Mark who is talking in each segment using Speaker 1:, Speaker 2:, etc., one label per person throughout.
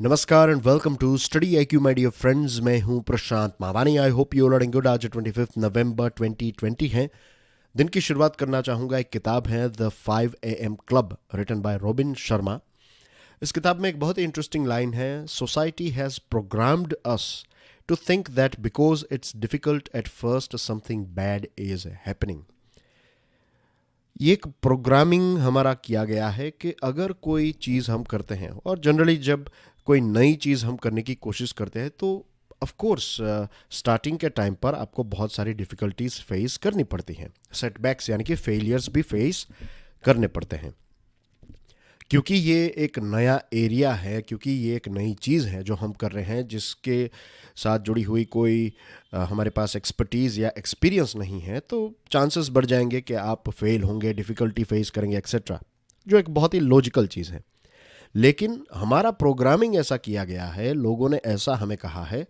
Speaker 1: नमस्कार and welcome to study IQ my dear friends. मैं हूं Prashant Mawani. I hope you are good. आज 25 नवंबर 2020 है। दिन की शुरुआत करना चाहूँगा। एक किताब है the 5 AM club, written by Robin Sharma. इस किताब में एक बहुत ही इंटरेस्टिंग लाइन है, society has programmed us to think that because it's difficult at first something bad is happening. ये एक प्रोग्रामिंग हमारा किया गया है कि अगर कोई चीज़ हम करते हैं, और जनरली जब कोई नई चीज़ हम करने की कोशिश करते हैं तो ऑफ कोर्स स्टार्टिंग के टाइम पर आपको बहुत सारी डिफ़िकल्टीज फेस करनी पड़ती हैं, सेटबैक्स यानी कि फेलियर्स भी फेस करने पड़ते हैं, क्योंकि ये एक नया एरिया है, क्योंकि ये एक नई चीज़ है जो हम कर रहे हैं, जिसके साथ जुड़ी हुई कोई हमारे पास एक्सपर्टीज़ या एक्सपीरियंस नहीं है। तो चांसेस बढ़ जाएंगे कि आप फेल होंगे, डिफ़िकल्टी फेस करेंगे एक्सेट्रा, जो एक बहुत ही लॉजिकल चीज़ है। लेकिन हमारा प्रोग्रामिंग ऐसा किया गया है, लोगों ने ऐसा हमें कहा है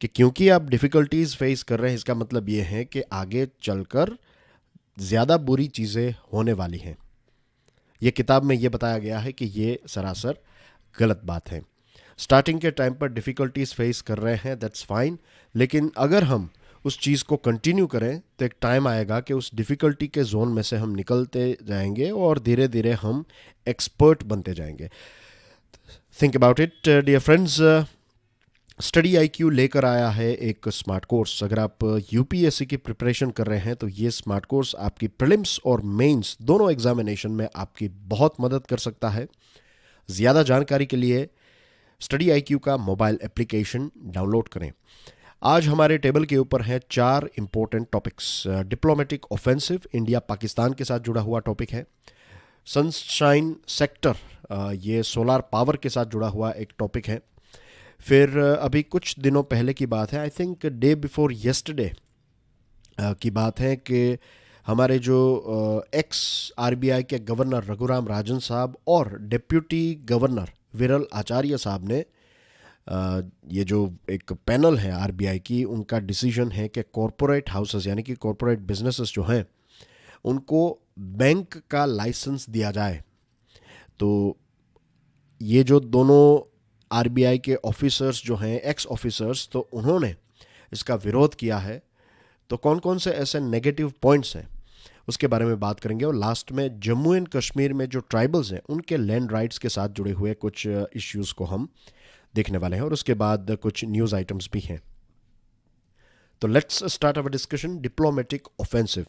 Speaker 1: कि क्योंकि आप डिफ़िकल्टीज फेस कर रहे हैं, इसका मतलब ये है कि आगे चलकर ज़्यादा बुरी चीज़ें होने वाली हैं। ये किताब में ये बताया गया है कि ये सरासर गलत बात है। स्टार्टिंग के टाइम पर डिफ़िकल्टीज फेस कर रहे हैं, दैट्स फाइन, लेकिन अगर हम उस चीज़ को कंटिन्यू करें तो एक टाइम आएगा कि उस डिफ़िकल्टी के जोन में से हम निकलते जाएंगे और धीरे धीरे हम एक्सपर्ट बनते जाएंगे। Think about it dear friends. Study IQ लेकर आया है एक स्मार्ट कोर्स। अगर आप यूपीएससी की प्रिपरेशन कर रहे हैं तो ये स्मार्ट कोर्स आपकी प्रीलिम्स और मेंस दोनों एग्जामिनेशन में आपकी बहुत मदद कर सकता है। ज़्यादा जानकारी के लिए स्टडी आईक्यू का मोबाइल एप्लीकेशन डाउनलोड करें। आज हमारे टेबल के ऊपर हैं 4 important topics. Diplomatic offensive, India Pakistan के साथ जुड़ा हुआ टॉपिक है। सनशाइन सेक्टर, ये सोलार पावर के साथ जुड़ा हुआ एक टॉपिक है। फिर अभी कुछ दिनों पहले की बात है, I think day before yesterday की बात है कि हमारे जो एक्स आरबीआई के गवर्नर रघुराम राजन साहब और डिप्यूटी गवर्नर विरल आचार्य साहब ने ये जो एक पैनल है आरबीआई की, उनका डिसीजन है कि कॉरपोरेट हाउसेस यानी कि कॉरपोरेट बिजनेसेस जो हैं उनको बैंक का लाइसेंस दिया जाए। तो ये जो दोनों आरबीआई के ऑफिसर्स जो हैं, एक्स ऑफिसर्स, तो उन्होंने इसका विरोध किया है। तो कौन कौन से ऐसे नेगेटिव पॉइंट्स हैं उसके बारे में बात करेंगे। और लास्ट में जम्मू एंड कश्मीर में जो ट्राइबल्स हैं उनके लैंड राइट्स के साथ जुड़े हुए कुछ इश्यूज़ को हम देखने वाले हैं, और उसके बाद कुछ न्यूज़ आइटम्स भी हैं। तो let's start our discussion. Diplomatic offensive.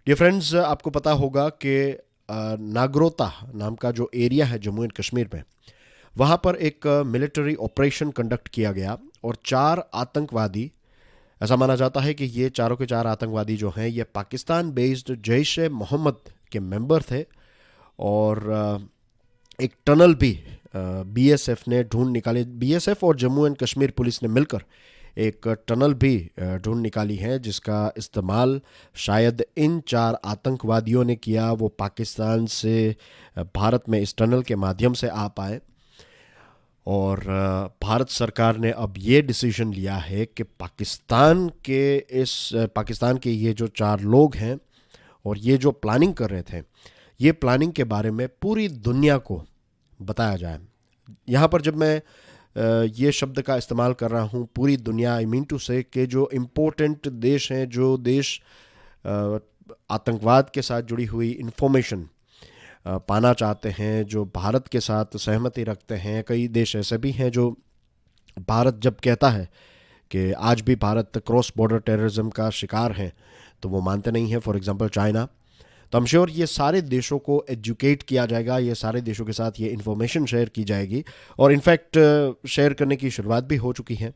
Speaker 1: Dear friends, आपको पता होगा कि नागरोता नाम का जो एरिया है जम्मू एंड कश्मीर में, वहाँ पर एक मिलिट्री ऑपरेशन कंडक्ट किया गया और 4 आतंकवादी, ऐसा माना जाता है कि ये चारों के 4 आतंकवादी जो हैं ये पाकिस्तान बेस्ड जैश ए मोहम्मद के मेंबर थे। और एक टनल भी बीएसएफ ने ढूंढ निकाली। बीएसएफ और जम्मू एंड कश्मीर पुलिस ने मिलकर एक टनल भी ढूंढ निकाली है, जिसका इस्तेमाल शायद इन 4 आतंकवादियों ने किया। वो पाकिस्तान से भारत में इस टनल के माध्यम से आ पाए, और भारत सरकार ने अब ये डिसीजन लिया है कि पाकिस्तान के ये जो 4 लोग हैं और ये जो प्लानिंग कर रहे थे, ये प्लानिंग के बारे में पूरी दुनिया को बताया जाए। यहाँ पर जब मैं ये शब्द का इस्तेमाल कर रहा हूँ पूरी दुनिया, आई मीन टू से कि जो इम्पोर्टेंट देश हैं, जो देश आतंकवाद के साथ जुड़ी हुई इंफॉर्मेशन पाना चाहते हैं, जो भारत के साथ सहमति रखते हैं। कई देश ऐसे भी हैं जो भारत जब कहता है कि आज भी भारत क्रॉस बॉर्डर टेररिज्म का शिकार है, तो वो मानते नहीं हैं। For example China. तो हम श्योर ये सारे देशों को एजुकेट किया जाएगा, ये सारे देशों के साथ ये इन्फॉर्मेशन शेयर की जाएगी, और इनफैक्ट शेयर करने की शुरुआत भी हो चुकी है।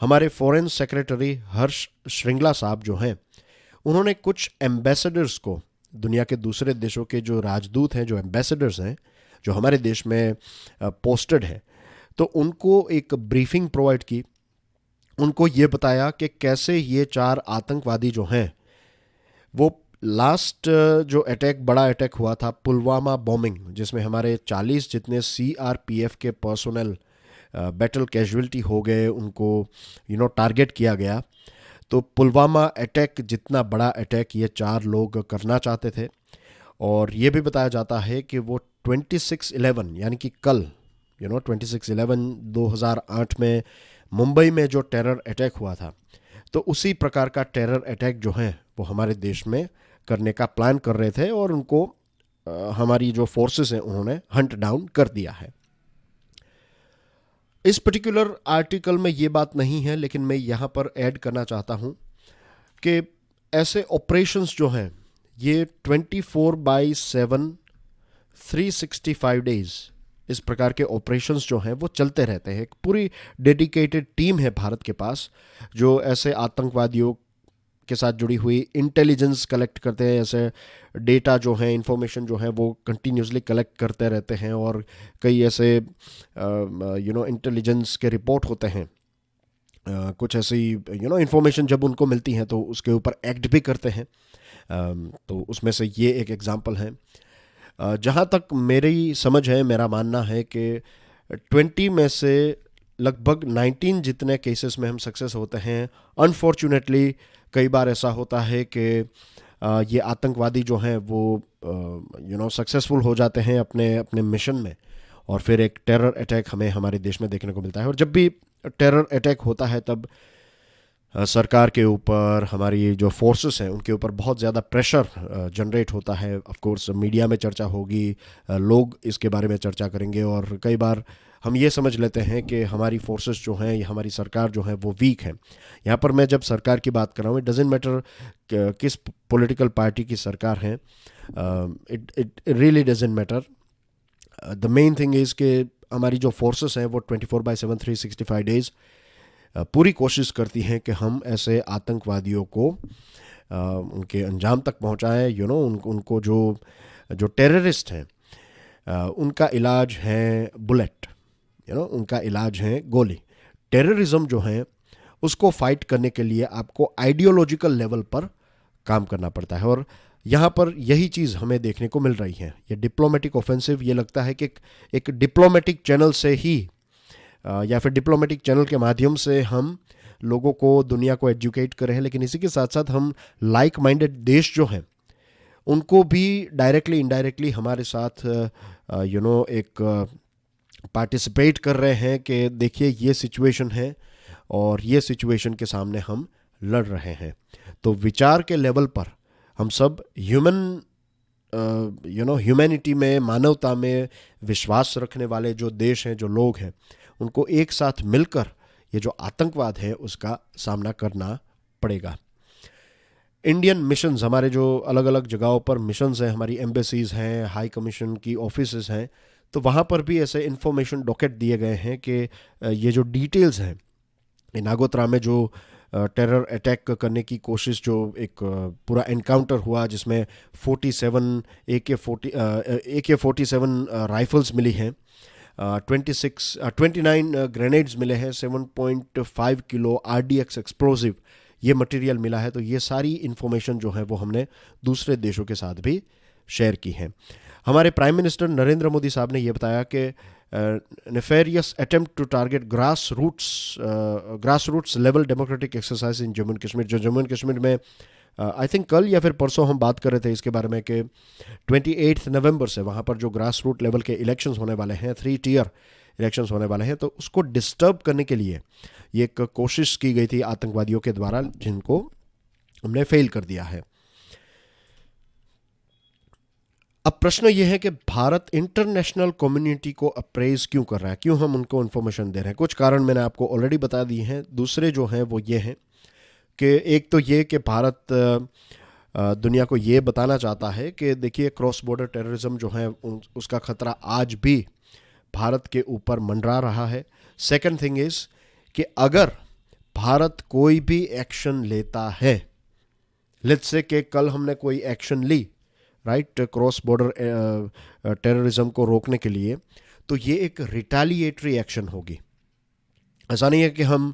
Speaker 1: हमारे फॉरेन सेक्रेटरी हर्ष श्रृंगला साहब जो हैं, उन्होंने कुछ एम्बेसडर्स को, दुनिया के दूसरे देशों के जो राजदूत हैं, जो एम्बेसडर्स हैं, जो हमारे देश में पोस्टेड हैं, तो उनको एक ब्रीफिंग प्रोवाइड की। उनको ये बताया कि कैसे ये 4 आतंकवादी जो हैं, वो लास्ट जो अटैक, बड़ा अटैक हुआ था पुलवामा बॉम्बिंग, जिसमें हमारे 40 जितने सीआरपीएफ के पर्सोनल बैटल कैजुअल्टी हो गए, उनको टारगेट किया गया। तो पुलवामा अटैक जितना बड़ा अटैक ये 4 लोग करना चाहते थे। और ये भी बताया जाता है कि वो 26/11 यानी कि कल 26/11 2008 में मुंबई में जो टेरर अटैक हुआ था, तो उसी प्रकार का टेरर अटैक जो है वो हमारे देश में करने का प्लान कर रहे थे, और उनको हमारी जो फोर्सेस हैं उन्होंने हंट डाउन कर दिया है। इस पर्टिकुलर आर्टिकल में ये बात नहीं है, लेकिन मैं यहाँ पर ऐड करना चाहता हूँ कि ऐसे ऑपरेशंस जो हैं ये 24/7 365 डेज इस प्रकार के ऑपरेशंस जो हैं वो चलते रहते हैं। एक पूरी डेडिकेटेड टीम है भारत के पास जो ऐसे आतंकवादियों के साथ जुड़ी हुई इंटेलिजेंस कलेक्ट करते हैं, ऐसे डेटा जो है, इंफॉर्मेशन जो है वो कंटिन्यूसली कलेक्ट करते रहते हैं, और कई ऐसे इंटेलिजेंस के रिपोर्ट होते हैं, कुछ ऐसी इंफॉर्मेशन जब उनको मिलती हैं तो उसके ऊपर एक्ट भी करते हैं। तो उसमें से ये एक एग्जांपल है। जहाँ तक मेरी समझ है, मेरा मानना है कि 20 में से लगभग 19 जितने केसेस में हम सक्सेस होते हैं। अनफॉर्चुनेटली कई बार ऐसा होता है कि ये आतंकवादी जो हैं वो सक्सेसफुल हो जाते हैं अपने अपने मिशन में, और फिर एक टेरर अटैक हमें हमारे देश में देखने को मिलता है। और जब भी टेरर अटैक होता है तब सरकार के ऊपर, हमारी जो फोर्सेस हैं उनके ऊपर बहुत ज़्यादा प्रेशर जनरेट होता है। ऑफ कोर्स मीडिया में चर्चा होगी, लोग इसके बारे में चर्चा करेंगे, और कई बार हम ये समझ लेते हैं कि हमारी फोर्सेस जो हैं, हमारी सरकार जो है वो वीक है। यहाँ पर मैं जब सरकार की बात कर रहा हूँ, इट डजेंट मैटर किस पॉलिटिकल पार्टी की सरकार है, it really doesn't matter. The main thing is कि हमारी जो फोर्सेस हैं वो 24/7 365 डेज पूरी कोशिश करती हैं कि हम ऐसे आतंकवादियों को उनके अंजाम तक पहुंचाएं। उनको जो टेररिस्ट हैं उनका इलाज है बुलेट, उनका इलाज है गोली। टेररिज्म जो है उसको फाइट करने के लिए आपको आइडियोलॉजिकल लेवल पर काम करना पड़ता है, और यहाँ पर यही चीज़ हमें देखने को मिल रही है। ये डिप्लोमेटिक ऑफेंसिव, ये लगता है कि एक डिप्लोमेटिक चैनल से ही या फिर डिप्लोमेटिक चैनल के माध्यम से हम लोगों को, दुनिया को एजुकेट कर रहे हैं, लेकिन इसी के साथ साथ हम लाइक माइंडेड देश जो हैं उनको भी डायरेक्टली इनडायरेक्टली हमारे साथ एक पार्टिसिपेट कर रहे हैं कि देखिए ये सिचुएशन है और ये सिचुएशन के सामने हम लड़ रहे हैं। तो विचार के लेवल पर हम सब ह्यूमैनिटी में, मानवता में विश्वास रखने वाले जो देश हैं, जो लोग हैं, उनको एक साथ मिलकर ये जो आतंकवाद है उसका सामना करना पड़ेगा। इंडियन मिशंस, हमारे जो अलग अलग जगहों पर मिशंस हैं, हमारी एम्बेसीज हैं, हाई कमीशन की ऑफिसेज हैं, तो वहाँ पर भी ऐसे इंफॉर्मेशन डॉकेट दिए गए हैं कि ये जो डिटेल्स हैं, नागोत्रा में जो टेरर अटैक करने की कोशिश, जो एक पूरा एनकाउंटर हुआ जिसमें 47 AK-47 राइफल्स मिली हैं, 29 ग्रेनेड्स मिले हैं, 7.5 किलो RDX एक्सप्लोजिव ये मटेरियल मिला है। तो ये सारी इन्फॉर्मेशन जो है वो हमने दूसरे देशों के साथ भी शेयर की है। हमारे प्राइम मिनिस्टर नरेंद्र मोदी साहब ने ये बताया कि nefarious attempt to target grass roots level democratic exercise in Jammu and Kashmir, जो जम्मू एंड कश्मीर में आई थिंक कल या फिर परसों हम बात कर रहे थे इसके बारे में कि 28 नवंबर से वहाँ पर जो ग्रास रूट लेवल के इलेक्शंस होने वाले हैं, 3 टियर इलेक्शंस होने वाले हैं, तो उसको डिस्टर्ब करने के लिए ये एक कोशिश की गई थी आतंकवादियों के द्वारा, जिनको हमने फेल कर दिया है। अब प्रश्न ये है कि भारत इंटरनेशनल कम्युनिटी को अप्रेज क्यों कर रहा है, क्यों हम उनको इन्फॉर्मेशन दे रहे हैं। कुछ कारण मैंने आपको ऑलरेडी बता दिए हैं। दूसरे जो हैं वो ये हैं कि एक तो ये कि भारत दुनिया को ये बताना चाहता है कि देखिए क्रॉस बॉर्डर टेररिज्म जो है उसका खतरा आज भी भारत के ऊपर मंडरा रहा है। सेकंड थिंग इज कि अगर भारत कोई भी एक्शन लेता है, लेट्स से कि कल हमने कोई एक्शन ली, राइट, क्रॉस बॉर्डर टेररिज्म को रोकने के लिए, तो ये एक रिटेलिएटरी एक्शन होगी। ऐसा नहीं है कि हम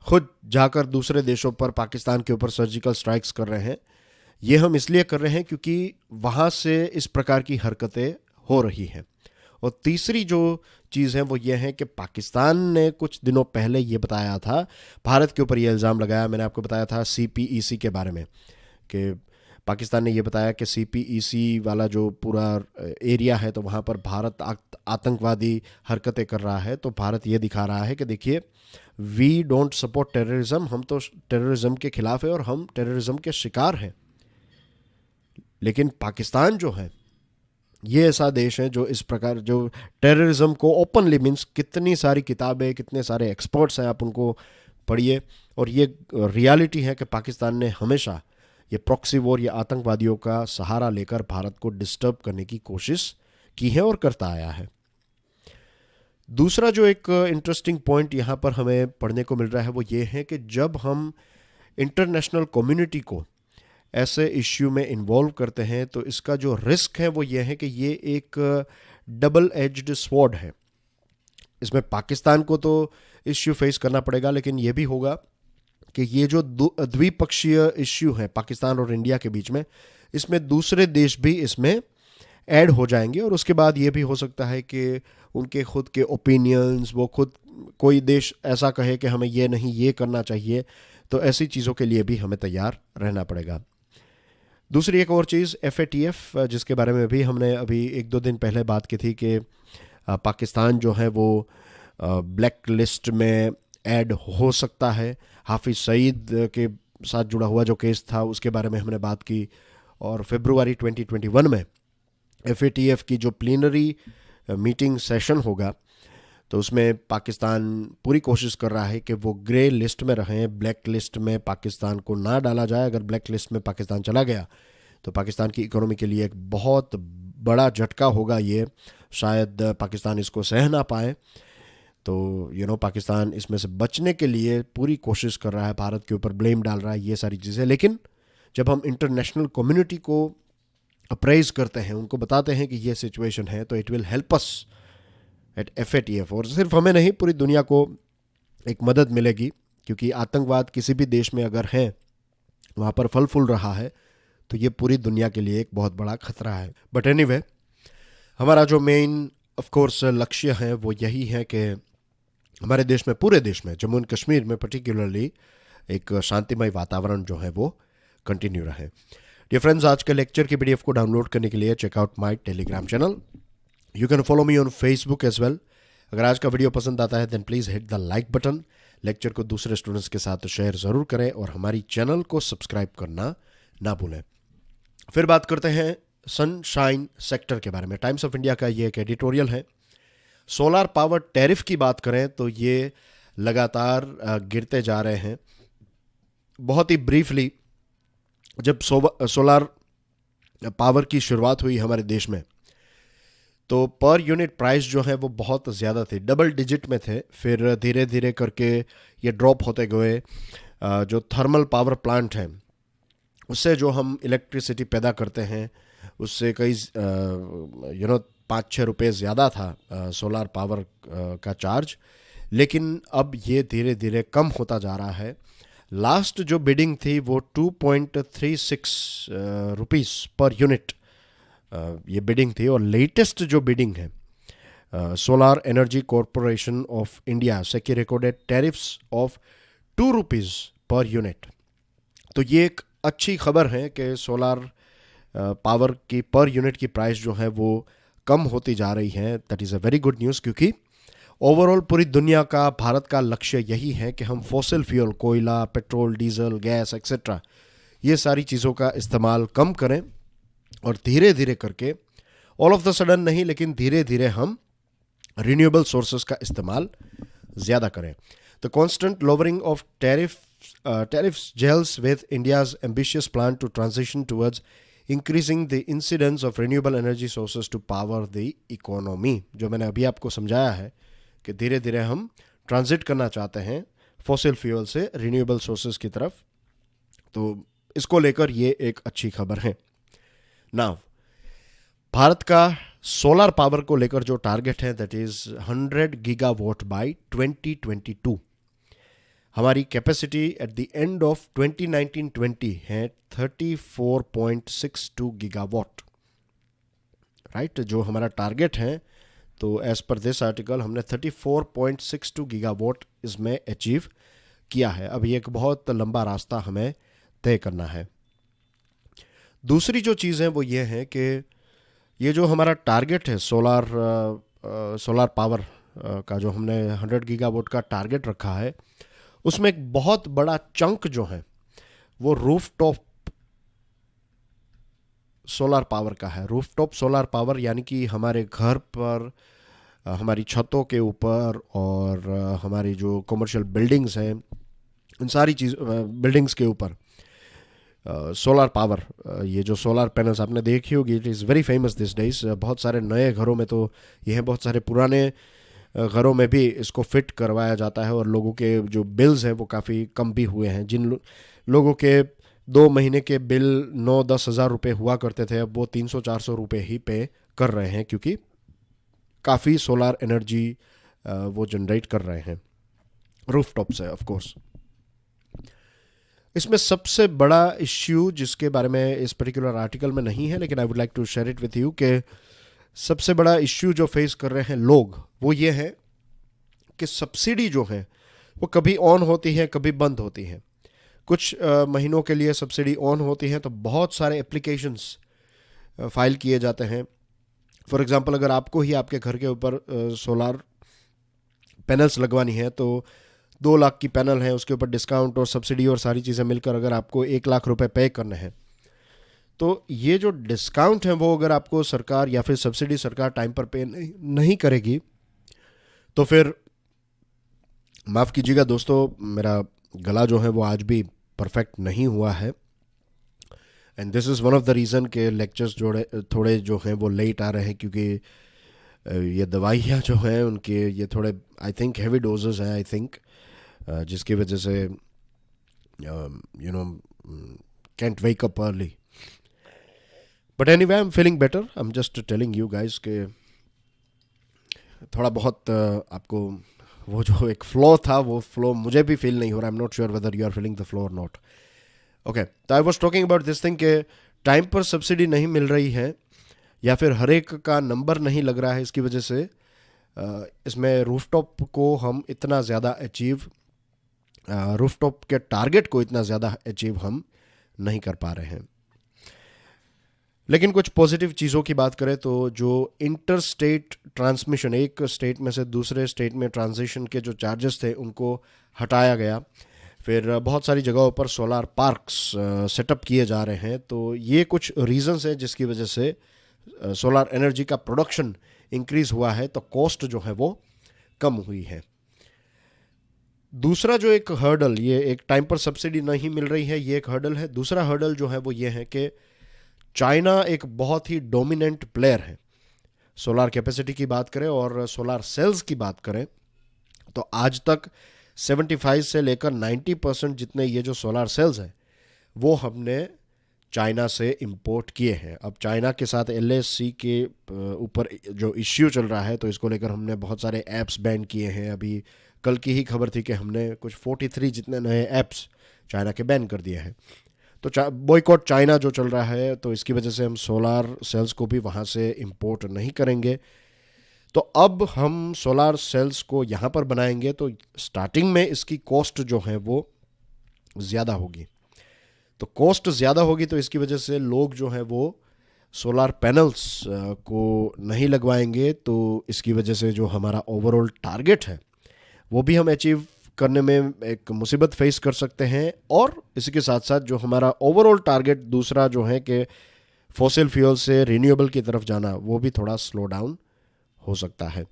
Speaker 1: खुद जाकर दूसरे देशों पर, पाकिस्तान के ऊपर सर्जिकल स्ट्राइक्स कर रहे हैं। ये हम इसलिए कर रहे हैं क्योंकि वहाँ से इस प्रकार की हरकतें हो रही हैं। और तीसरी जो चीज़ है वो ये है कि पाकिस्तान ने कुछ दिनों पहले ये बताया था, भारत के ऊपर ये इल्ज़ाम लगाया, मैंने आपको बताया था CPEC के बारे में, कि पाकिस्तान ने ये बताया कि CPEC वाला जो पूरा एरिया है तो वहाँ पर भारत आतंकवादी हरकतें कर रहा है। तो भारत ये दिखा रहा है कि देखिए, वी डोंट सपोर्ट टेररिज्म, हम तो टेररिज्म के खिलाफ है और हम टेररिज्म के शिकार हैं। लेकिन पाकिस्तान जो है ये ऐसा देश है जो इस प्रकार जो टेररिज्म को ओपनली, मीन्स कितनी सारी किताबें, कितने सारे एक्सपर्ट्स हैं, आप उनको पढ़िए, और ये रियलिटी है कि पाकिस्तान ने हमेशा ये प्रॉक्सी वॉर या आतंकवादियों का सहारा लेकर भारत को डिस्टर्ब करने की कोशिश की है और करता आया है। दूसरा जो एक इंटरेस्टिंग पॉइंट यहाँ पर हमें पढ़ने को मिल रहा है वो ये है कि जब हम इंटरनेशनल कम्युनिटी को ऐसे इश्यू में इन्वॉल्व करते हैं तो इसका जो रिस्क है वो ये है कि ये एक डबल एज्ड स्वॉर्ड है। इसमें पाकिस्तान को तो इश्यू फेस करना पड़ेगा, लेकिन ये भी होगा कि ये जो द्विपक्षीय इश्यू है पाकिस्तान और इंडिया के बीच में, इसमें दूसरे देश भी इसमें ऐड हो जाएंगे और उसके बाद ये भी हो सकता है कि उनके खुद के ओपिनियंस, वो खुद कोई देश ऐसा कहे कि हमें ये नहीं, ये करना चाहिए, तो ऐसी चीज़ों के लिए भी हमें तैयार रहना पड़ेगा। दूसरी एक और चीज़ FATF, जिसके बारे में भी हमने अभी 1-2 दिन पहले बात की थी कि पाकिस्तान जो है वो ब्लैक लिस्ट में ऐड हो सकता है। हाफिज़ सईद के साथ जुड़ा हुआ जो केस था उसके बारे में हमने बात की, और फरवरी 2021 में FATF की जो प्लीनरी मीटिंग सेशन होगा तो उसमें पाकिस्तान पूरी कोशिश कर रहा है कि वो ग्रे लिस्ट में रहें, ब्लैक लिस्ट में पाकिस्तान को ना डाला जाए। अगर ब्लैक लिस्ट में पाकिस्तान चला गया तो पाकिस्तान की इकोनॉमी के लिए एक बहुत बड़ा झटका होगा। ये शायद पाकिस्तान इसको सह ना पाए, तो पाकिस्तान इसमें से बचने के लिए पूरी कोशिश कर रहा है, भारत के ऊपर ब्लेम डाल रहा है, ये सारी चीज़ें। लेकिन जब हम इंटरनेशनल कम्युनिटी को अप्राइज करते हैं, उनको बताते हैं कि ये सिचुएशन है, तो it will help us at FATF, और सिर्फ हमें नहीं पूरी दुनिया को एक मदद मिलेगी, क्योंकि आतंकवाद किसी भी देश में अगर है, वहाँ पर फल फूल रहा है, तो ये पूरी दुनिया के लिए एक बहुत बड़ा खतरा है। बट एनीवे, हमारा जो मेन ऑफ कोर्स लक्ष्य है वो यही है कि हमारे देश में, पूरे देश में, जम्मू एंड कश्मीर में पर्टिकुलरली एक शांतिमय वातावरण जो है वो कंटिन्यू रहे। डियर फ्रेंड्स, आज के लेक्चर की PDF को डाउनलोड करने के लिए check out my Telegram channel. You can follow me on Facebook as well. अगर आज का वीडियो पसंद आता है then please hit the like button, lecture को दूसरे स्टूडेंट्स के साथ शेयर ज़रूर करें और हमारी चैनल को सब्सक्राइब करना ना भूलें। फिर बात करते हैं सनशाइन सेक्टर के बारे में। टाइम्स ऑफ इंडिया का ये एक एडिटोरियल है। सोलार पावर टैरिफ की बात करें तो ये लगातार गिरते जा रहे हैं। बहुत ही ब्रीफली, जब सोलार पावर की शुरुआत हुई हमारे देश में तो पर यूनिट प्राइस जो है वो बहुत ज़्यादा थे, डबल डिजिट में थे। फिर धीरे धीरे करके ये ड्रॉप होते गए। जो थर्मल पावर प्लांट हैं उससे जो हम इलेक्ट्रिसिटी पैदा करते हैं उससे कई 5-6 रुपये ज़्यादा था सोलार पावर का चार्ज, लेकिन अब ये धीरे धीरे कम होता जा रहा है। लास्ट जो बिडिंग थी वो 2.36 रुपीज़ पर यूनिट ये बिडिंग थी, और लेटेस्ट जो बिडिंग है solar energy corporation of India से की recorded tariffs of 2 rupees per unit. तो ये एक अच्छी खबर है कि सोलार पावर की पर यूनिट की प्राइस जो है वो कम होती जा रही है। That is a very good news, क्योंकि ओवरऑल पूरी दुनिया का, भारत का लक्ष्य यही है कि हम फॉसिल फ्यूल, कोयला, पेट्रोल, डीजल, गैस एक्सेट्रा, ये सारी चीज़ों का इस्तेमाल कम करें और धीरे धीरे करके, ऑल ऑफ द सडन नहीं, लेकिन धीरे धीरे हम रिन्यूएबल सोर्सेस का इस्तेमाल ज़्यादा करें। The constant lowering of tariffs gels with India's ambitious plan to transition towards increasing the incidence of renewable energy sources to power the economy। जो मैंने अभी आपको समझाया है कि धीरे धीरे हम ट्रांजिट करना चाहते हैं फॉसिल फ्यूल से रिन्यूएबल सोर्सेस की तरफ, तो इसको लेकर ये एक अच्छी खबर है। नाउ, भारत का सोलर पावर को लेकर जो टारगेट है दैट इज 100 गीगावाट बाय 2022। हमारी capacity at the end of 2019-20 है 34.62 गीगावाट, राइट। जो हमारा टारगेट है, तो एज पर दिस आर्टिकल हमने 34.62 गीगावाट इसमें अचीव किया है। अभी एक बहुत लंबा रास्ता हमें तय करना है। दूसरी जो चीज़ है वो ये है कि ये जो हमारा टारगेट है सोलार पावर का, जो हमने 100 गीगावाट का टारगेट रखा है, उसमें एक बहुत बड़ा चंक जो है वो रूफ टॉप सोलार पावर का है। रूफ टॉप सोलार पावर यानी कि हमारे घर पर, हमारी छतों के ऊपर और हमारी जो कमर्शियल बिल्डिंग्स हैं, इन सारी चीज़ बिल्डिंग्स के ऊपर सोलार पावर, ये जो सोलार पैनल्स आपने देखी होगी, it is very famous this days. बहुत सारे नए घरों में तो ये है, बहुत सारे पुराने घरों में भी इसको फिट करवाया जाता है और लोगों के जो बिल्स हैं वो काफ़ी कम भी हुए हैं। लोगों के 2 महीने के बिल 9-10 हज़ार रुपये हुआ करते थे, अब वो 300-400 रुपये ही पे कर रहे हैं, क्योंकि काफ़ी सोलार एनर्जी वो जनरेट कर रहे हैं रूफ टॉप से, ऑफ कोर्स। इसमें सबसे बड़ा इश्यू जिसके बारे में इस पर्टिकुलर आर्टिकल में नहीं है, लेकिन I would like to share it with you, कि सबसे बड़ा इश्यू जो फेस कर रहे हैं लोग वो ये है कि सब्सिडी जो है वो कभी ऑन होती है, कभी बंद होती है। कुछ महीनों के लिए सब्सिडी ऑन होती है तो बहुत सारे एप्लीकेशंस फाइल किए जाते हैं। फॉर एग्जांपल, अगर आपको ही आपके घर के ऊपर सोलार पैनल्स लगवानी है तो 2 लाख की पैनल है, उसके ऊपर डिस्काउंट और सब्सिडी और सारी चीज़ें मिलकर अगर आपको 1 लाख रुपए पे करने हैं, तो ये जो डिस्काउंट है वो अगर आपको सरकार या फिर सब्सिडी सरकार टाइम पर पे नहीं करेगी, तो फिर माफ़ कीजिएगा दोस्तों, मेरा गला जो है वो आज भी परफेक्ट नहीं हुआ है, and this is one of the reason के लेक्चर्स थोड़े जो हैं वो लेट आ रहे हैं, क्योंकि ये दवाइयाँ जो हैं उनके ये थोड़े आई थिंक हैवी डोजेस हैं, आई थिंक, जिसकी वजह से you know can't wake up early. But anyway, I am feeling better. I am just telling you guys के थोड़ा बहुत आपको वो जो एक फ्लो था वो फ्लो मुझे भी फील नहीं हो रहा। I am not sure whether you are feeling the flow और नॉट। ओके, तो I was talking about this thing के टाइम पर सब्सिडी नहीं मिल रही है या फिर हर एक का नंबर नहीं लग रहा है, इसकी वजह से इसमें रूफटॉप को हम इतना ज़्यादा रूफटॉप के टारगेट को इतना ज़्यादा अचीव हम नहीं कर पा रहे हैं। लेकिन कुछ पॉजिटिव चीज़ों की बात करें तो जो इंटर स्टेट ट्रांसमिशन, एक स्टेट में से दूसरे स्टेट में ट्रांजिशन के जो चार्जेस थे उनको हटाया गया। फिर बहुत सारी जगहों पर सोलार पार्क्स सेटअप किए जा रहे हैं। तो ये कुछ रीजंस हैं जिसकी वजह से सोलार एनर्जी का प्रोडक्शन इंक्रीज हुआ है, तो कॉस्ट जो है वो कम हुई है। दूसरा जो एक हर्डल, ये एक टाइम पर सब्सिडी नहीं मिल रही है, ये एक हर्डल है। दूसरा हर्डल जो है वो ये है कि चाइना एक बहुत ही डोमिनेंट प्लेयर है। सोलार कैपेसिटी की बात करें और सोलार सेल्स की बात करें तो आज तक 75 से लेकर 90% जितने ये जो सोलार सेल्स हैं वो हमने चाइना से इंपोर्ट किए हैं। अब चाइना के साथ एलएससी के ऊपर जो इश्यू चल रहा है तो इसको लेकर हमने बहुत सारे ऐप्स बैन किए हैं। अभी कल की ही खबर थी कि हमने कुछ 43 जितने नए ऐप्स चाइना के बैन कर दिए हैं। तो बॉयकॉट चाइना जो चल रहा है, तो इसकी वजह से हम सोलार सेल्स को भी वहाँ से इंपोर्ट नहीं करेंगे। तो अब हम सोलार सेल्स को यहाँ पर बनाएंगे तो स्टार्टिंग में इसकी कॉस्ट जो है वो ज़्यादा होगी। तो कॉस्ट ज़्यादा होगी तो इसकी वजह से लोग जो है वो सोलार पैनल्स को नहीं लगवाएंगे। तो इसकी वजह से जो हमारा ओवरऑल टारगेट है वो भी हम अचीव करने में एक मुसीबत फेस कर सकते हैं। और इसी के साथ साथ जो हमारा ओवरऑल टारगेट दूसरा जो है कि फॉसिल फ्यूल से रिन्यूएबल की तरफ जाना, वो भी थोड़ा स्लो डाउन हो सकता है।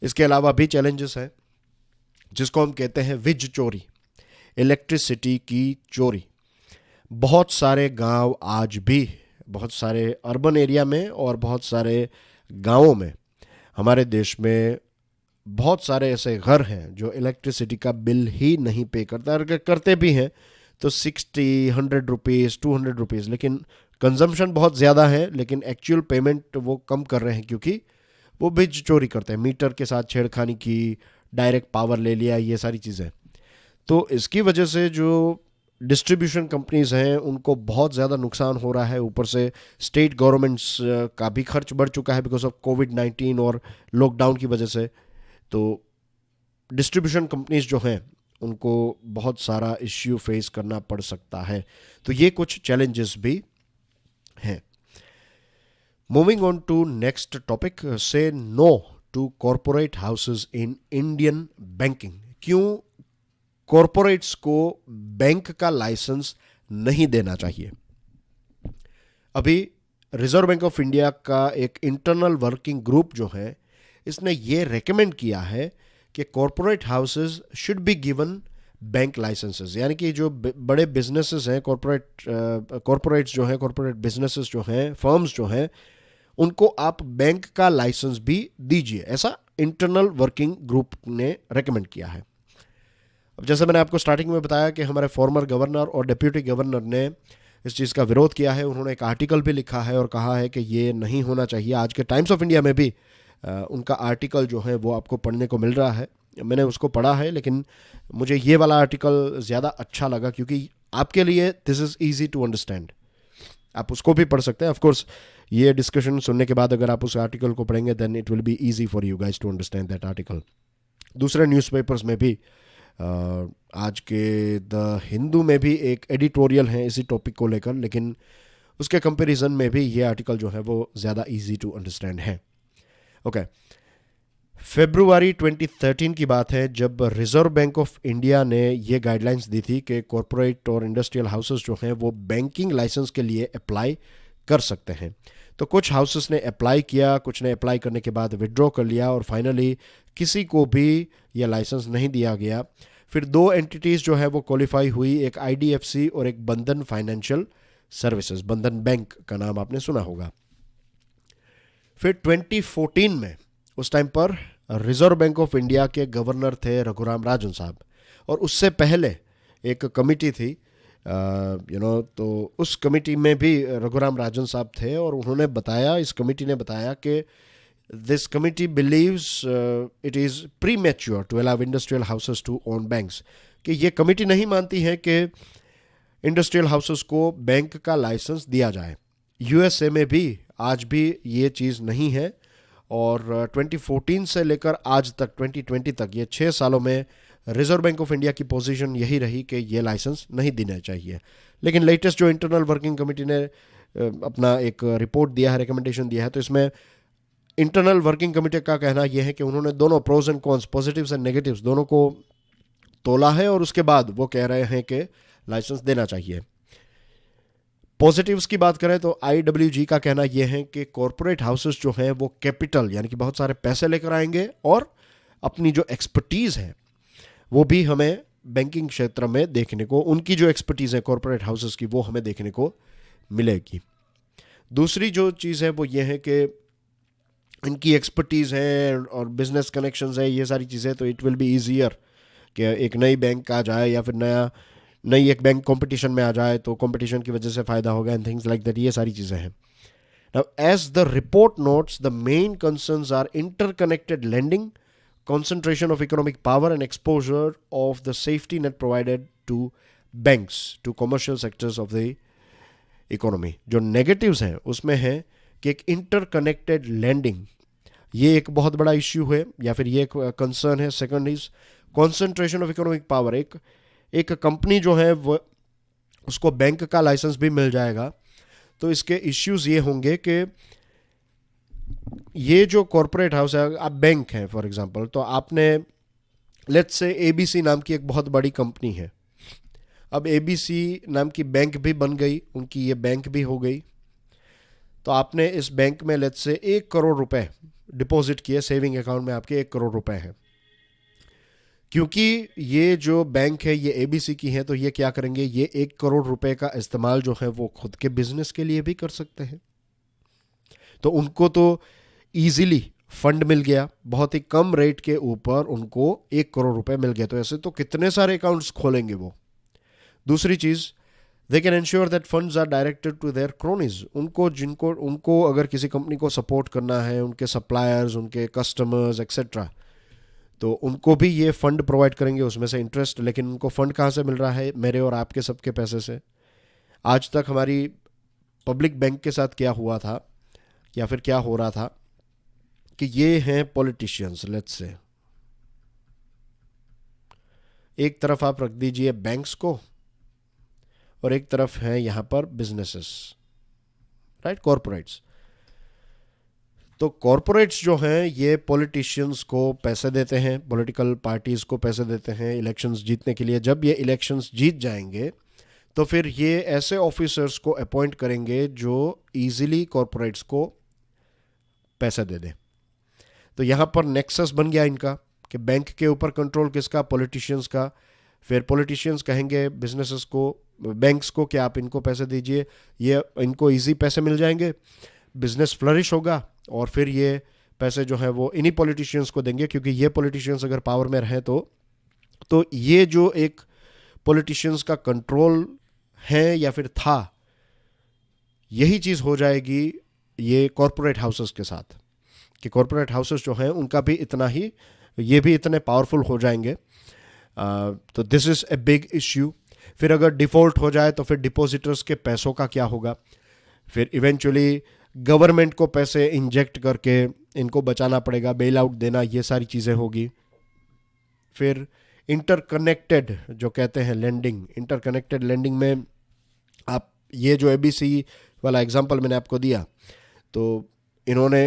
Speaker 1: इसके अलावा भी चैलेंजेस हैं जिसको हम कहते हैं विज चोरी, इलेक्ट्रिसिटी की चोरी। बहुत सारे गांव आज भी, बहुत सारे अर्बन एरिया में और बहुत सारे गांवों में हमारे देश में बहुत सारे ऐसे घर हैं जो इलेक्ट्रिसिटी का बिल ही नहीं पे करता, अगर करते भी हैं तो 60, 100 रुपीज़, 200 रुपीज़, लेकिन कंजम्पशन बहुत ज़्यादा है, लेकिन एक्चुअल पेमेंट वो कम कर रहे हैं क्योंकि वो बिज चोरी करते हैं। मीटर के साथ छेड़खानी की, डायरेक्ट पावर ले लिया, ये सारी चीज़ें। तो इसकी वजह से जो डिस्ट्रीब्यूशन कंपनीज हैं उनको बहुत ज़्यादा नुकसान हो रहा है। ऊपर से स्टेट गवर्नमेंट्स का भी खर्च बढ़ चुका है बिकॉज ऑफ कोविड-19 और लॉकडाउन की वजह से। तो डिस्ट्रीब्यूशन कंपनीज जो हैं उनको बहुत सारा इश्यू फेस करना पड़ सकता है। तो ये कुछ चैलेंजेस भी हैं। Moving on to next topic, say no to corporate houses in Indian banking. क्यों कॉरपोरेट्स को बैंक का लाइसेंस नहीं देना चाहिए? अभी रिजर्व बैंक ऑफ इंडिया का एक इंटरनल वर्किंग ग्रुप जो है, इसने ये रेकमेंड किया है कि corporate houses should be given bank licenses, यानी कि जो बड़े बिजनेसेस हैं, कॉरपोरेट्स जो हैं, कॉरपोरेट बिजनेसेस जो हैं, फर्म्स जो हैं, उनको आप बैंक का लाइसेंस भी दीजिए, ऐसा इंटरनल वर्किंग ग्रुप ने रेकमेंड किया है। अब जैसे मैंने आपको स्टार्टिंग में बताया कि हमारे फॉर्मर गवर्नर और डिप्यूटी गवर्नर ने इस चीज़ का विरोध किया है। उन्होंने एक आर्टिकल भी लिखा है और कहा है कि ये नहीं होना चाहिए। आज के टाइम्स ऑफ इंडिया में भी उनका आर्टिकल जो है वो आपको पढ़ने को मिल रहा है। मैंने उसको पढ़ा है, लेकिन मुझे ये वाला आर्टिकल ज़्यादा अच्छा लगा क्योंकि आपके लिए this is easy to understand. आप उसको भी पढ़ सकते हैं। ऑफ कोर्स ये डिस्कशन सुनने के बाद अगर आप उस आर्टिकल को पढ़ेंगे then it will be easy for you guys to understand that article. दूसरे न्यूज़पेपर्स में भी आज के द हिंदू में भी एक एडिटोरियल है इसी टॉपिक को लेकर, लेकिन उसके कंपैरिजन में भी ये आर्टिकल जो है वो ज़्यादा इजी टू अंडरस्टैंड है। ओके, फरवरी 2013 की बात है जब रिजर्व बैंक ऑफ इंडिया ने ये गाइडलाइंस दी थी कि कॉरपोरेट और इंडस्ट्रियल हाउसेस जो हैं वो बैंकिंग लाइसेंस के लिए अप्लाई कर सकते हैं। तो कुछ हाउसेस ने अप्लाई किया, कुछ ने अप्लाई करने के बाद विड्रॉ कर लिया और फाइनली किसी को भी यह लाइसेंस नहीं दिया गया। फिर दो एंटिटीज़ जो है वो क्वालिफाई हुई, एक आईडीएफसी और एक बंधन फाइनेंशियल सर्विसेज, बंधन बैंक का नाम आपने सुना होगा। फिर 2014 में उस टाइम पर रिजर्व बैंक ऑफ इंडिया के गवर्नर थे रघुराम राजन साहब, और उससे पहले एक कमिटी थी तो उस कमिटी में भी रघुराम राजन साहब थे और उन्होंने बताया, इस कमिटी ने बताया कि this committee believes it is premature to allow industrial houses to own banks, कि ये कमिटी नहीं मानती है कि इंडस्ट्रियल हाउसेस को बैंक का लाइसेंस दिया जाए। यूएसए में भी आज भी ये चीज़ नहीं है और 2014 से लेकर आज तक 2020 तक ये 6 सालों में रिजर्व बैंक ऑफ इंडिया की पोजीशन यही रही कि ये लाइसेंस नहीं देना चाहिए। लेकिन लेटेस्ट जो इंटरनल वर्किंग कमेटी ने अपना एक रिपोर्ट दिया है, रिकमेंडेशन दिया है, तो इसमें इंटरनल वर्किंग कमेटी का कहना यह है कि उन्होंने दोनों pros and cons, positives and negatives दोनों को तोला है और उसके बाद वो कह रहे हैं कि लाइसेंस देना चाहिए। पॉजिटिव्स की बात करें तो आईडब्ल्यूजी का कहना यह है कि कॉरपोरेट हाउसेस जो हैं वो कैपिटल यानी कि बहुत सारे पैसे लेकर आएंगे और अपनी जो एक्सपर्टीज़ है वो भी हमें बैंकिंग क्षेत्र में देखने को, उनकी जो एक्सपर्टीज़ है कॉरपोरेट हाउसेस की, वो हमें देखने को मिलेगी। दूसरी जो चीज़ है वो ये है कि इनकी एक्सपर्टीज़ है और बिजनेस कनेक्शंस है, ये सारी चीज़ें, तो इट विल बी ईजियर कि एक नई बैंक आ जाए या फिर नई एक बैंक कंपटीशन में आ जाए तो कंपटीशन की वजह से फ़ायदा होगा एंड थिंग्स लाइक दैट, ये सारी चीज़ें हैं। Now as the report notes the main concerns are interconnected lending, concentration of economic power and exposure of the safety net provided to banks to commercial sectors of the economy। जो negatives हैं उसमें है कि एक interconnected lending, ये एक बहुत बड़ा इश्यू है या फिर ये एक कंसर्न है। Second is concentration of economic power, एक कंपनी जो है वो उसको बैंक का लाइसेंस भी मिल जाएगा तो इसके इश्यूज ये होंगे कि ये जो कॉरपोरेट हाउस है, आप बैंक हैं फॉर एग्जांपल, तो आपने लेट्स से एबीसी नाम की एक बहुत बड़ी कंपनी है, अब एबीसी नाम की बैंक भी बन गई, उनकी ये बैंक भी हो गई, तो आपने इस बैंक में लेट्स से 1 करोड़ रुपए डिपॉजिट किए, सेविंग अकाउंट में आपके 1 करोड़ रुपए हैं। क्योंकि ये जो बैंक है ये एबीसी की है तो ये क्या करेंगे, ये 1 करोड़ रुपए का इस्तेमाल जो है वो खुद के बिजनेस के लिए भी कर सकते हैं। तो उनको तो ईजिली फंड मिल गया, बहुत ही कम रेट के ऊपर उनको 1 करोड़ रुपए मिल गया, तो ऐसे तो कितने सारे अकाउंट्स खोलेंगे वो। दूसरी चीज, they can ensure that funds are directed to their cronies, उनको अगर किसी कंपनी को सपोर्ट करना है, उनके सप्लायर्स, उनके कस्टमर्स एक्सेट्रा, तो उनको भी ये फंड प्रोवाइड करेंगे, उसमें से इंटरेस्ट। लेकिन उनको फंड कहाँ से मिल रहा है, मेरे और आपके सबके पैसे से। आज तक हमारी पब्लिक बैंक के साथ क्या हुआ था या फिर क्या हो रहा था कि ये हैं पॉलिटिशियंस, लेट्स से एक तरफ आप रख दीजिए बैंक्स को और एक तरफ है यहां पर बिजनेसेस, राइट, कॉरपोरेट्स। तो कॉरपोरेट्स जो हैं ये पॉलिटिशियंस को पैसे देते हैं, पॉलिटिकल पार्टीज को पैसे देते हैं इलेक्शंस जीतने के लिए। जब ये इलेक्शंस जीत जाएंगे तो फिर ये ऐसे ऑफिसर्स को अपॉइंट करेंगे जो इजीली कॉरपोरेट्स को पैसे दे दें। तो यहाँ पर नेक्सस बन गया इनका कि बैंक के ऊपर कंट्रोल किसका, पॉलिटिशियंस का। फिर पॉलिटिशियंस कहेंगे बिजनेसेस को, बैंक्स को कि आप इनको पैसे दीजिए, ये इनको इजी पैसे मिल जाएंगे, बिजनेस फ्लरिश होगा, और फिर ये पैसे जो है वो इन्हीं पॉलिटिशियंस को देंगे, क्योंकि ये पॉलिटिशियंस अगर पावर में रहें तो ये जो एक पॉलिटिशियंस का कंट्रोल है या फिर था, यही चीज़ हो जाएगी ये कॉरपोरेट हाउसेस के साथ, कि कॉरपोरेट हाउसेस जो हैं उनका भी इतना ही, ये भी इतने पावरफुल हो जाएंगे। तो this is a big issue. फिर अगर डिफ़ॉल्ट हो जाए तो फिर डिपॉजिटर्स के पैसों का क्या होगा। फिर इवेंचुअली गवर्नमेंट को पैसे इंजेक्ट करके इनको बचाना पड़ेगा, बेल आउट देना, ये सारी चीज़ें होगी। फिर इंटरकनेक्टेड जो कहते हैं लेंडिंग, इंटरकनेक्टेड लेंडिंग में आप ये जो एबीसी वाला एग्जांपल मैंने आपको दिया, तो इन्होंने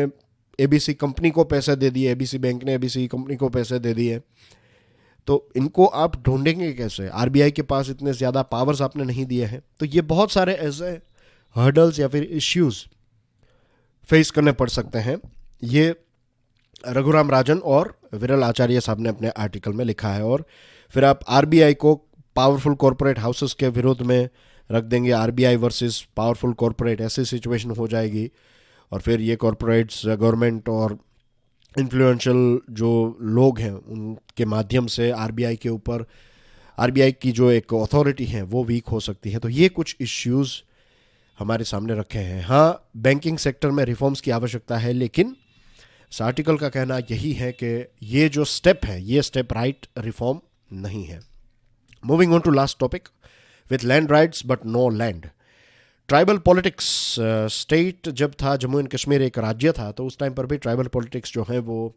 Speaker 1: एबीसी कंपनी को पैसे दे दिए, एबीसी बैंक ने एबीसी कंपनी को पैसे दे दिए, तो इनको आप ढूंढेंगे कैसे? आरबीआई के पास इतने ज़्यादा पावर्स आपने नहीं दिए हैं। तो ये बहुत सारे ऐसे हर्डल्स या फिर इश्यूज फेस करने पड़ सकते हैं। ये रघुराम राजन और विरल आचार्य साहब ने अपने आर्टिकल में लिखा है। और फिर आप आरबीआई को पावरफुल कॉरपोरेट हाउसेस के विरोध में रख देंगे, आरबीआई वर्सेस पावरफुल कॉरपोरेट, ऐसी सिचुएशन हो जाएगी। और फिर ये कॉरपोरेट्स गवर्नमेंट और इन्फ्लुएंशियल जो लोग हैं उनके माध्यम से आरबीआई के ऊपर, आरबीआई की जो एक अथॉरिटी है वो वीक हो सकती है। तो ये कुछ इश्यूज हमारे सामने रखे हैं। हाँ, बैंकिंग सेक्टर में रिफॉर्म्स की आवश्यकता है, लेकिन इस आर्टिकल का कहना यही है कि ये जो स्टेप है ये स्टेप राइट रिफॉर्म नहीं है। Moving on to last topic, with land rights but no land. Tribal politics, state जब था, जम्मू एंड कश्मीर एक राज्य था, तो उस टाइम पर भी ट्राइबल पॉलिटिक्स जो है वो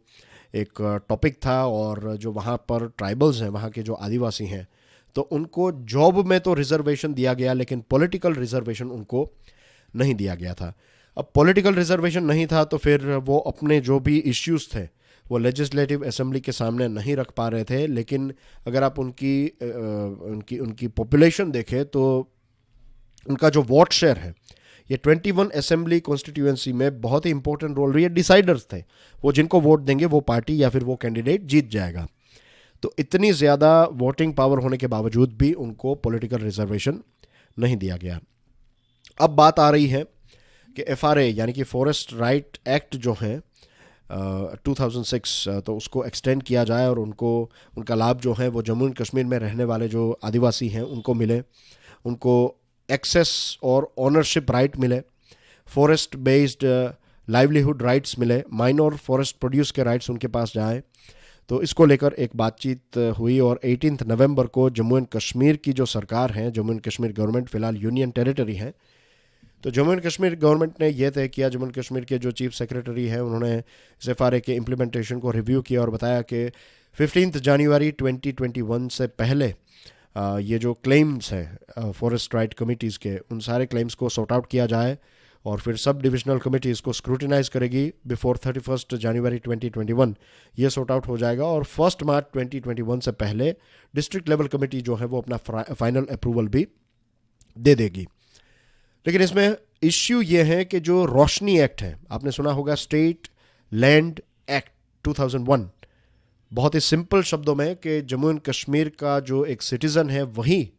Speaker 1: एक टॉपिक था। और जो वहाँ पर ट्राइबल्स हैं, वहाँ के जो आदिवासी हैं, तो उनको जॉब में तो रिजर्वेशन दिया गया, लेकिन पॉलिटिकल रिजर्वेशन उनको नहीं दिया गया था। अब पॉलिटिकल रिजर्वेशन नहीं था तो फिर वो अपने जो भी इश्यूज थे वो लेजिस्लेटिव असेंबली के सामने नहीं रख पा रहे थे। लेकिन अगर आप उनकी पॉपुलेशन देखें तो उनका जो वोट शेयर है ये 21 असेंबली कॉन्स्टिट्यूएंसी में बहुत ही इंपॉर्टेंट रोल रही है। डिसाइडर्स थे वो, जिनको वोट देंगे वो पार्टी या फिर वो कैंडिडेट जीत जाएगा। तो इतनी ज़्यादा वोटिंग पावर होने के बावजूद भी उनको पॉलिटिकल रिजर्वेशन नहीं दिया गया। अब बात आ रही है कि एफआरए यानी कि फॉरेस्ट राइट एक्ट जो है 2006, तो उसको एक्सटेंड किया जाए और उनका लाभ जो है वो जम्मू एंड कश्मीर में रहने वाले जो आदिवासी हैं उनको मिले, उनको एक्सेस और ओनरशिप राइट मिले, फॉरेस्ट बेस्ड लाइवलीहुड राइट्स मिले, माइनर फॉरेस्ट प्रोड्यूस के राइट्स उनके पास जाए। तो इसको लेकर एक बातचीत हुई और 18 नवंबर को जम्मू एंड कश्मीर की जो सरकार है, जम्मू एंड कश्मीर गवर्नमेंट फिलहाल यूनियन टेरिटरी है, तो जम्मू एंड कश्मीर गवर्नमेंट ने यह तय किया, जम्मू एंड कश्मीर के जो चीफ सेक्रेटरी हैं उन्होंने इस एफआरए के इम्प्लीमेंटेशन को रिव्यू किया और बताया कि 15 जनवरी 2021 से पहले ये जो क्लेम्स हैं फॉरेस्ट राइट कमिटीज़ के, उन सारे क्लेम्स को सॉर्ट आउट किया जाए और फिर सब डिविजनल कमेटी इसको स्क्रूटिनाइज करेगी। बिफोर 31 जनवरी 2021 ये सॉर्ट आउट हो जाएगा और 1 मार्च 2021 से पहले डिस्ट्रिक्ट लेवल कमेटी जो है वो अपना फाइनल अप्रूवल भी दे देगी। लेकिन इसमें इश्यू ये है कि जो रोशनी एक्ट है, आपने सुना होगा स्टेट लैंड एक्ट 2001, बहुत ही सिंपल शब्दों में कि जम्मू एंड कश्मीर का जो एक सिटीज़न है वही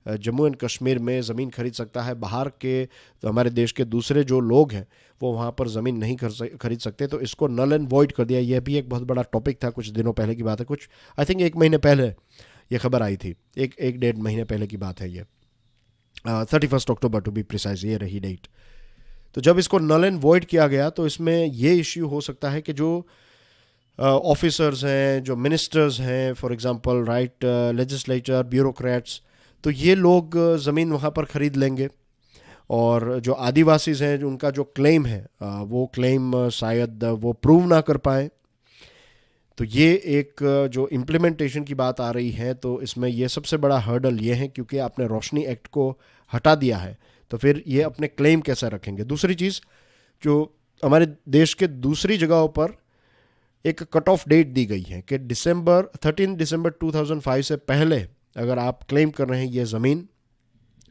Speaker 1: जम्मू एंड कश्मीर में ज़मीन खरीद सकता है। बाहर के, तो हमारे देश के दूसरे जो लोग हैं वो वहाँ पर ज़मीन नहीं खरीद सकते। तो इसको नल एंड वॉइड कर दिया। यह भी एक बहुत बड़ा टॉपिक था, कुछ दिनों पहले की बात है, कुछ आई थिंक 1 महीने पहले ये खबर आई थी, एक डेढ़ महीने पहले की बात है ये, 31 अक्टूबर टू बी प्रिसाइज, ये रही डेट। तो जब इसको नल एंड वॉइड किया गया तो इसमें ये इश्यू हो सकता है कि जो ऑफिसर्स हैं, जो मिनिस्टर्स हैं, for example right, legislature, bureaucrats, तो ये लोग ज़मीन वहाँ पर ख़रीद लेंगे और जो आदिवासीज़ हैं, जो उनका जो क्लेम है वो क्लेम शायद वो प्रूव ना कर पाएँ। तो ये एक जो इम्प्लीमेंटेशन की बात आ रही है, तो इसमें ये सबसे बड़ा हर्डल ये है क्योंकि आपने रोशनी एक्ट को हटा दिया है, तो फिर ये अपने क्लेम कैसे रखेंगे। दूसरी चीज़, जो हमारे देश के दूसरी जगहों पर एक कट ऑफ डेट दी गई है कि 13 दिसंबर 2005 से पहले अगर आप क्लेम कर रहे हैं ये ज़मीन,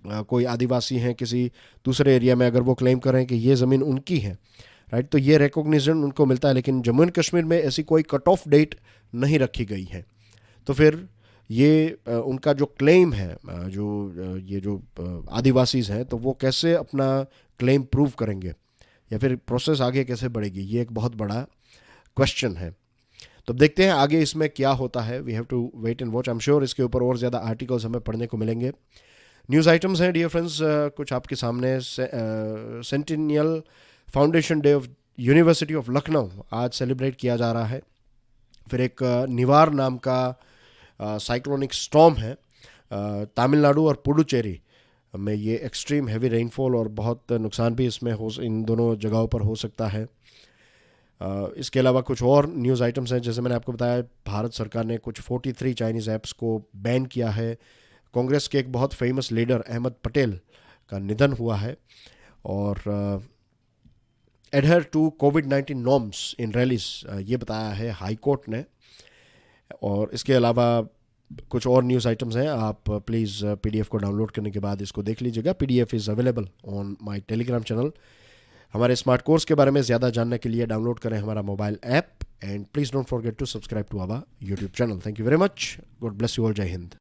Speaker 1: कोई आदिवासी हैं किसी दूसरे एरिया में, अगर वो क्लेम कर रहे हैं कि ये ज़मीन उनकी है, राइट, तो ये रिकॉग्निशन उनको मिलता है। लेकिन जम्मू एंड कश्मीर में ऐसी कोई कट ऑफ डेट नहीं रखी गई है। तो फिर ये उनका जो क्लेम है, ये जो आदिवासीज़ हैं, तो वो कैसे अपना क्लेम प्रूव करेंगे या फिर प्रोसेस आगे कैसे बढ़ेगी, ये एक बहुत बड़ा क्वेश्चन है। तो देखते हैं आगे इसमें क्या होता है। We have to wait and watch. I am sure इसके ऊपर और ज़्यादा आर्टिकल्स हमें पढ़ने को मिलेंगे। न्यूज़ आइटम्स हैं डियर फ्रेंड्स कुछ आपके सामने। Centennial foundation day of university of Lucknow आज सेलिब्रेट किया जा रहा है। फिर एक निवार नाम का साइक्लोनिक स्टॉर्म है तमिलनाडु और पुडुचेरी में, ये एक्सट्रीम हैवी रेनफॉल और बहुत नुकसान भी इसमें इन दोनों जगहों पर हो सकता है। इसके अलावा कुछ और न्यूज़ आइटम्स हैं, जैसे मैंने आपको बताया भारत सरकार ने कुछ 43 चाइनीज़ ऐप्स को बैन किया है। कांग्रेस के एक बहुत फेमस लीडर अहमद पटेल का निधन हुआ है। और एडहर टू कोविड-19 नॉर्म्स इन रैलीज, ये बताया है हाई कोर्ट ने। और इसके अलावा कुछ और न्यूज़ आइटम्स हैं, आप प्लीज़ पीडीएफ को डाउनलोड करने के बाद इसको देख लीजिएगा। PDF is available on my Telegram channel. हमारे स्मार्ट कोर्स के बारे में ज़्यादा जानने के लिए डाउनलोड करें हमारा mobile app, and please don't forget to subscribe to our YouTube channel. Thank you very much. God bless you all. जय हिंद।